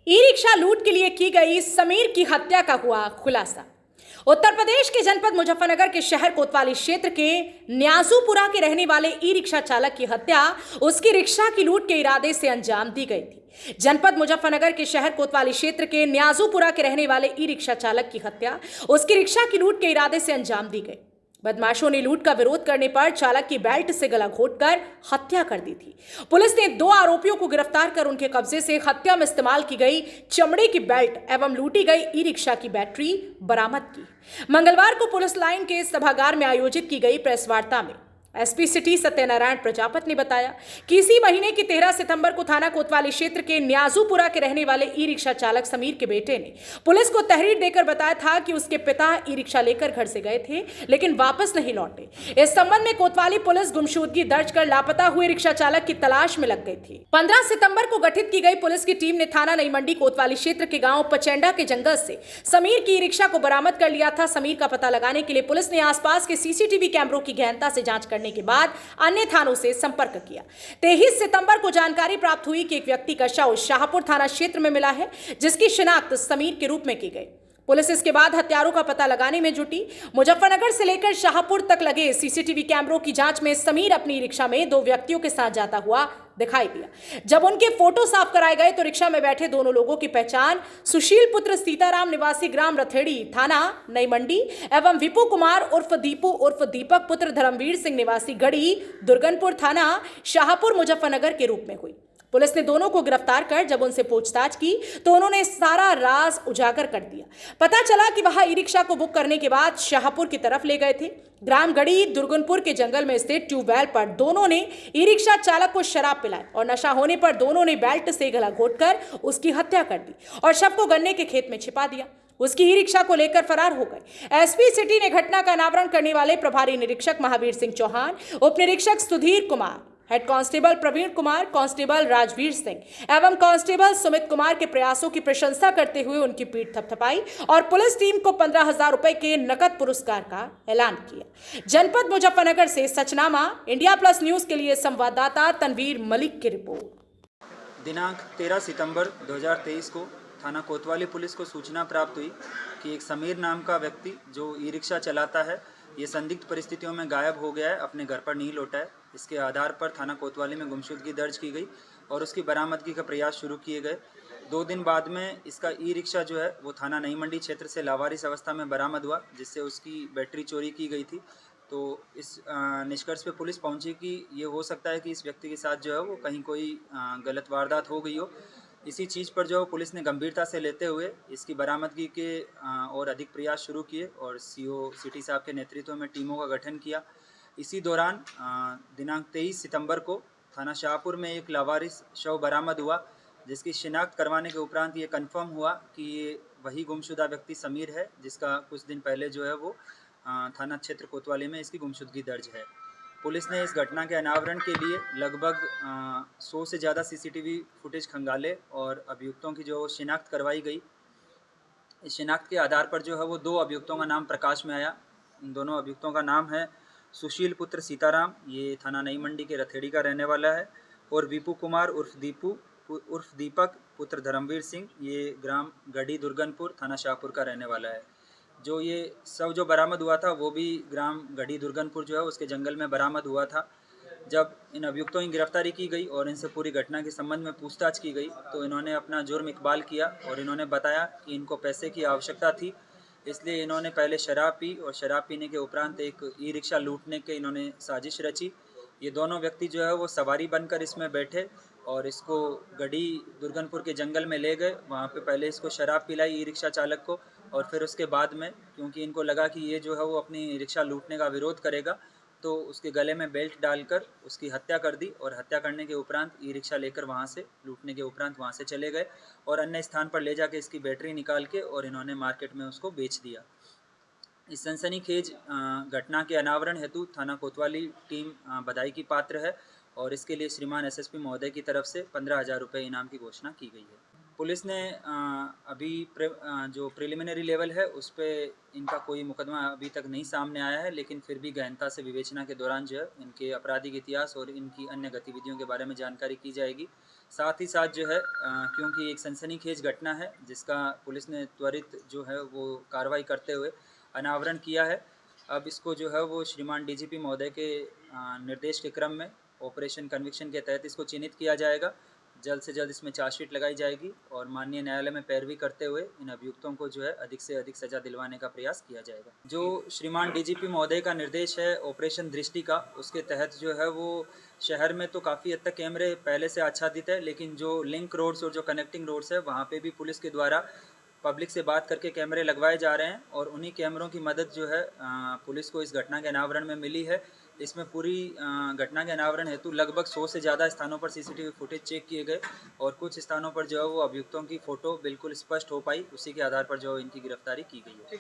E rickshaw लूट के लिए की गई समीर की हत्या का हुआ खुलासा। उत्तर प्रदेश के जनपद मुजफ्फरनगर के शहर कोतवाली क्षेत्र के न्याजूपुरा के रहने वाले ई रिक्शा चालक की हत्या उसकी रिक्शा की लूट के इरादे से अंजाम दी गई थी। जनपद मुजफ्फरनगर के शहर कोतवाली क्षेत्र के न्याजूपुरा के रहने वाले ई रिक्शा चालक की हत्या उसकी रिक्शा की लूट के इरादे से अंजाम दी गई। बदमाशों ने लूट का विरोध करने पर चालक की बेल्ट से गला घोंटकर हत्या कर दी थी। पुलिस ने 2 आरोपियों को गिरफ्तार कर उनके कब्जे से हत्या में इस्तेमाल की गई चमड़े की बेल्ट एवं लूटी गई ई रिक्शा की बैटरी बरामद की। मंगलवार को पुलिस लाइन के सभागार में आयोजित की गई प्रेस वार्ता में एसपी सिटी सत्यनारायण प्रजापत ने बताया कि इसी महीने की 13 सितंबर को थाना कोतवाली क्षेत्र के न्याजूपुरा के रहने वाले ई रिक्शा चालक समीर के बेटे ने पुलिस को तहरीर देकर बताया था कि उसके पिता ई रिक्शा लेकर घर से गए थे लेकिन वापस नहीं लौटे। इस संबंध में कोतवाली पुलिस गुमशुदगी दर्ज कर लापता हुए रिक्शा चालक की तलाश में लग गई थी। 15 सितंबर को गठित की गई पुलिस की टीम ने थाना नई मंडी कोतवाली क्षेत्र के गांव पचेंडा के जंगल से समीर की ई रिक्शा को बरामद कर लिया था। समीर का पता लगाने के लिए पुलिस ने आसपास के सीसीटीवी कैमरों की गहनता से जांच करने के बाद अन्य थानों से संपर्क किया। 23 सितंबर को जानकारी प्राप्त हुई कि एक व्यक्ति का शव शाहपुर थाना क्षेत्र में मिला है जिसकी शिनाख्त समीर के रूप में की गई। पुलिस इसके बाद हत्यारों का पता लगाने में जुटी। मुजफ्फरनगर से लेकर शाहपुर तक लगे सीसीटीवी कैमरों की जांच में समीर अपनी रिक्शा में 2 व्यक्तियों के साथ जाता हुआ दिखाई दिया। जब उनके फोटो साफ कराए गए तो रिक्शा में बैठे दोनों लोगों की पहचान सुशील पुत्र सीताराम निवासी ग्राम रथेड़ी थाना नई मंडी एवं विपू कुमार उर्फ दीपू उर्फ दीपक पुत्र धर्मवीर सिंह निवासी गढ़ी दुर्गनपुर थाना शाहपुर मुजफ्फरनगर के रूप में हुई। पुलिस ने दोनों को गिरफ्तार कर जब उनसे पूछताछ की तो उन्होंने सारा राज उजागर कर दिया। पता चला कि वह ई रिक्शा को बुक करने के बाद शाहपुर की तरफ ले गए थे। ग्राम गढ़ी दुर्गनपुर के जंगल में स्थित ट्यूबवेल पर दोनों ने ई रिक्शा चालक को शराब पिलाई और नशा होने पर दोनों ने बेल्ट से गला घोंटकर उसकी हत्या कर दी और शव को गन्ने के खेत में छिपा दिया। उसकी ई रिक्शा को लेकर फरार हो गए। एसपी सिटी ने घटना का अनावरण करने वाले प्रभारी निरीक्षक महावीर सिंह चौहान, उप निरीक्षक Sudhir Kumar, head constable Praveen Kumar, constable Rajveer Singh एवं कांस्टेबल सुमित कुमार के प्रयासों की प्रशंसा करते हुए उनकी पीठ थपथपाई और पुलिस टीम को 15,000 रुपए के नकद पुरस्कार का ऐलान किया। जनपद मुजफ्फरनगर से सचनामा इंडिया प्लस न्यूज के लिए संवाददाता तनवीर मलिक की रिपोर्ट। दिनांक 13 सितंबर 2023 को थाना कोतवाली पुलिस को सूचना प्राप्त हुई कि एक समीर नाम का व्यक्ति जो ई रिक्शा चलाता है ये संदिग्ध परिस्थितियों में गायब हो गया है, अपने घर पर नहीं लौटा है। इसके आधार पर थाना कोतवाली में गुमशुदगी दर्ज की गई और उसकी बरामदगी का प्रयास शुरू किए गए। 2 दिन बाद में इसका ई रिक्शा जो है वो थाना नई मंडी क्षेत्र से लावारिस अवस्था में बरामद हुआ जिससे उसकी बैटरी चोरी की गई थी। तो इस निष्कर्ष पे पुलिस पहुंची कि ये हो सकता है कि इस व्यक्ति के साथ जो है वो कहीं कोई गलत वारदात हो गई हो। इसी चीज़ पर जो पुलिस ने गंभीरता से लेते हुए इसकी बरामदगी के और अधिक प्रयास शुरू किए और सीओ सिटी साहब के नेतृत्व में टीमों का गठन किया। इसी दौरान दिनांक 23 सितंबर को थाना शाहपुर में एक लावारिस शव बरामद हुआ जिसकी शिनाख्त करवाने के उपरांत ये कंफर्म हुआ कि ये वही गुमशुदा व्यक्ति समीर है जिसका कुछ दिन पहले जो है वो थाना क्षेत्र कोतवाली में इसकी गुमशुदगी दर्ज है। पुलिस ने इस घटना के अनावरण के लिए लगभग 100 से ज़्यादा सीसीटीवी फुटेज खंगाले और अभियुक्तों की जो शिनाख्त करवाई गई। इस शिनाख्त के आधार पर जो है वो 2 अभियुक्तों का नाम प्रकाश में आया। इन दोनों अभियुक्तों का नाम है सुशील पुत्र सीताराम, ये थाना नई मंडी के रथेड़ी का रहने वाला है, और विपू कुमार उर्फ दीपू उर्फ दीपक पुत्र धर्मवीर सिंह, ये ग्राम गढ़ी दुर्गनपुर थाना शाहपुर का रहने वाला है। जो ये शव जो बरामद हुआ था वो भी ग्राम गढ़ी दुर्गनपुर जो है उसके जंगल में बरामद हुआ था। जब इन अभियुक्तों की गिरफ्तारी की गई और इनसे पूरी घटना के संबंध में पूछताछ की गई तो इन्होंने अपना जुर्म इकबाल किया और इन्होंने बताया कि इनको पैसे की आवश्यकता थी, इसलिए इन्होंने पहले शराब पी और शराब पीने के उपरांत एक ई रिक्शा लूटने के इन्होंने साजिश रची। ये दोनों व्यक्ति जो है वो सवारी बनकर इसमें बैठे और इसको गढ़ी दुर्गनपुर के जंगल में ले गए। वहाँ पे पहले इसको शराब पिलाई ई रिक्शा चालक को और फिर उसके बाद में क्योंकि इनको लगा कि ये जो है वो अपनी रिक्शा लूटने का विरोध करेगा तो उसके गले में बेल्ट डालकर उसकी हत्या कर दी और हत्या करने के उपरांत ई रिक्शा लेकर वहाँ से लूटने के उपरांत वहाँ से चले गए और अन्य स्थान पर ले जाके इसकी बैटरी निकाल के और इन्होंने मार्केट में उसको बेच दिया। इस सनसनीखेज घटना के अनावरण हेतु थाना कोतवाली टीम बधाई की पात्र है और इसके लिए श्रीमान एसएसपी महोदय की तरफ से 15,000 रुपये इनाम की घोषणा की गई है। पुलिस ने अभी जो प्रिलिमिनरी लेवल है उस पे इनका कोई मुकदमा अभी तक नहीं सामने आया है, लेकिन फिर भी गहनता से विवेचना के दौरान जो है इनके आपराधिक इतिहास और इनकी अन्य गतिविधियों के बारे में जानकारी की जाएगी। साथ ही साथ जो है क्योंकि एक सनसनीखेज घटना है जिसका पुलिस ने त्वरित जो है वो कार्रवाई करते हुए अनावरण किया है। अब इसको जो है वो श्रीमान डीजीपी महोदय के निर्देश के क्रम में ऑपरेशन कन्विक्शन के तहत इसको चिन्हित किया जाएगा। जल्द से जल्द इसमें चार्जशीट लगाई जाएगी और माननीय न्यायालय में पैरवी करते हुए इन अभियुक्तों को जो है अधिक से अधिक सजा दिलवाने का प्रयास किया जाएगा। जो श्रीमान डीजीपी महोदय का निर्देश है ऑपरेशन दृष्टि का, उसके तहत जो है वो शहर में तो काफ़ी हद तक कैमरे पहले से आच्छादित है, लेकिन जो लिंक रोड्स और जो कनेक्टिंग रोड्स है वहाँ पे भी पुलिस के द्वारा पब्लिक से बात करके कैमरे लगवाए जा रहे हैं और उन्हीं कैमरों की मदद जो है पुलिस को इस घटना के अनावरण में मिली है। इसमें पूरी घटना के अनावरण हेतु लगभग 100 से ज़्यादा स्थानों पर सीसीटीवी फुटेज चेक किए गए और कुछ स्थानों पर जो है वो अभियुक्तों की फ़ोटो बिल्कुल स्पष्ट हो पाई, उसी के आधार पर जो इनकी गिरफ्तारी की गई है।